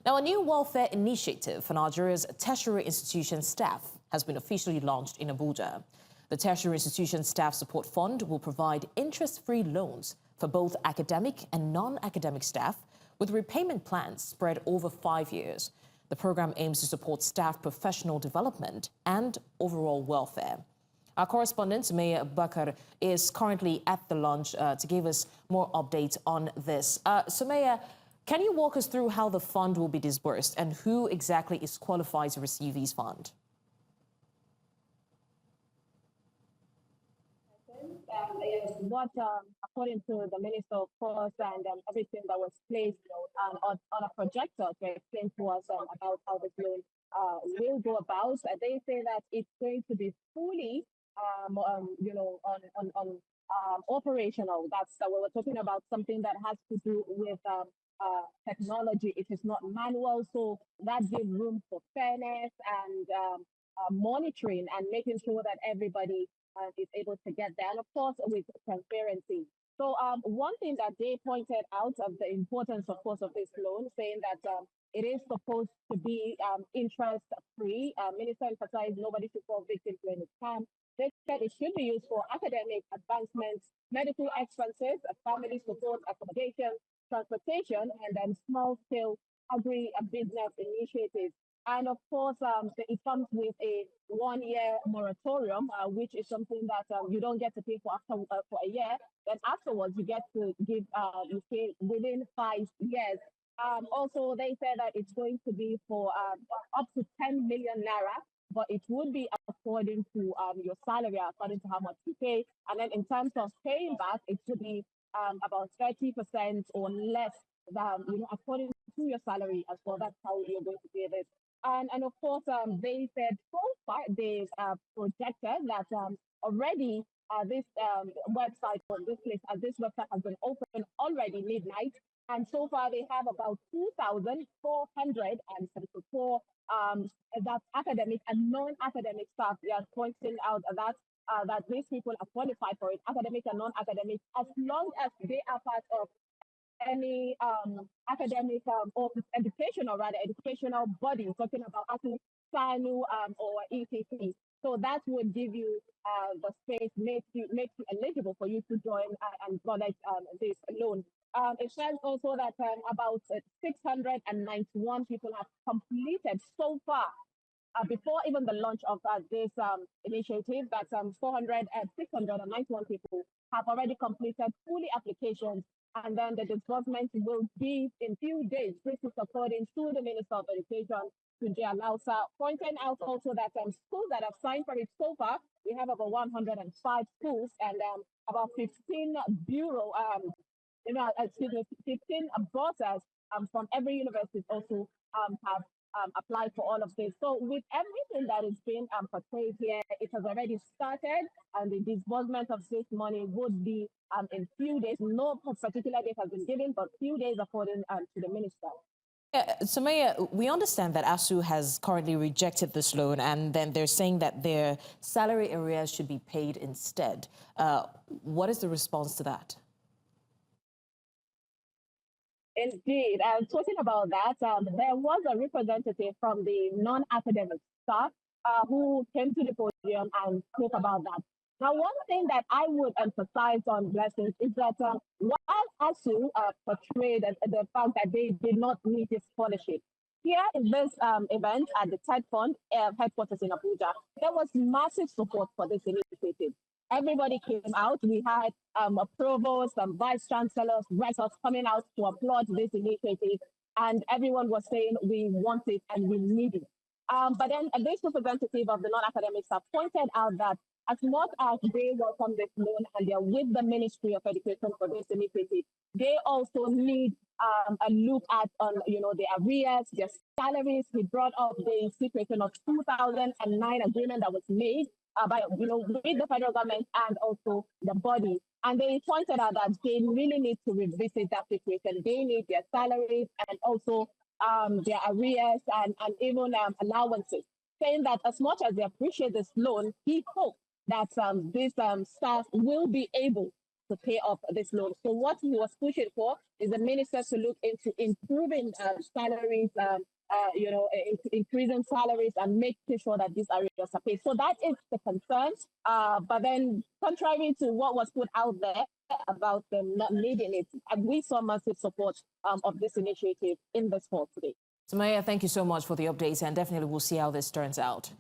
Now, a new welfare initiative for Nigeria's tertiary institution staff has been officially launched in Abuja. The Tertiary Institution Staff Support Fund will provide interest-free loans for both academic and non-academic staff with repayment plans spread over 5 years. The program aims to support staff professional development and overall welfare. Our correspondent, Sumayya Abubakar, is currently at the launch to give us more updates on this. Sumayya, can you walk us through how the fund will be disbursed and who exactly is qualified to receive these funds? What, according to the Minister of Course and everything that was placed on a projector to explain to us about how this loan will go about, they say that it's going to be fully, operational. That's we were talking about something that has to do with technology. It is not manual, so that gives room for fairness and monitoring and making sure that everybody is able to get there, and of course with transparency. So one thing that they pointed out of the importance, of course, of this loan, saying that it is supposed to be interest free. Minister emphasized nobody should fall victim to any scam. They said it should be used for academic advancements, medical expenses, family support, accommodation, transportation, and then small scale agri-business initiatives. And of course, it comes with a 1-year moratorium, which is something that you don't get to pay for after for a year. Then afterwards, you get to give you pay within 5 years. Also, they said that it's going to be for up to 10 million naira, but it would be according to your salary, according to how much you pay. And then in terms of paying back, it should be about 30% or less, according to your salary as well. That's how you're going to pay this. And of course, they said so far they've projected that already this website or this website has been open already midnight. And so far they have about 2,474 that's academic and non-academic staff. They are pointing out that that these people are qualified for it, academic and non-academic, as long as they are part of any academic or educational body, talking about actually SANU or ECC. So that would give you the space, makes you eligible for you to join and collect this loan. It says also that about 691 people have completed so far before even the launch of this initiative, that 691 people have already completed fully applications, and then the disbursement will be in few days. This is according to the Minister of Education, Tunji Alausa, pointing out also that schools that have signed for it so far, we have about 105 schools and about 15 bureau, 15 bosses from every university also have applied for all of this. So with everything that is being portrayed here, it has already started, and the disbursement of this money would be in few days. No particular date has been given, but few days according to the minister. Sumayya, we understand that ASU has currently rejected this loan, and then they're saying that their salary arrears should be paid instead. What is the response to that? Indeed, talking about that, there was a representative from the non-academic staff who came to the podium and spoke about that. Now, one thing that I would emphasize on Blessings is that while ASU portrayed the fact that they did not need this scholarship, here in this event at the TED Fund headquarters in Abuja, there was massive support for this initiative. Everybody came out. We had a provost, vice chancellors, rectors coming out to applaud this initiative, and everyone was saying we want it and we need it. But then this representative of the non-academic staff pointed out that as much as they welcome this loan and they're with the Ministry of Education for this initiative, they also need a look at their arrears, their salaries. He brought up the situation of 2009 agreement that was made by with the federal government and also the body. And they pointed out that they really need to revisit that situation. They need their salaries and also their arrears and even allowances, saying that as much as they appreciate this loan, he hopes that this staff will be able to pay off this loan. So what he was pushing for is the minister to look into improving salaries, increasing salaries and making sure that these areas are paid. So that is the concern. But then, contrary to what was put out there about them not needing it, we saw massive support of this initiative in this fall today. Sumayya, thank you so much for the updates, and definitely we'll see how this turns out.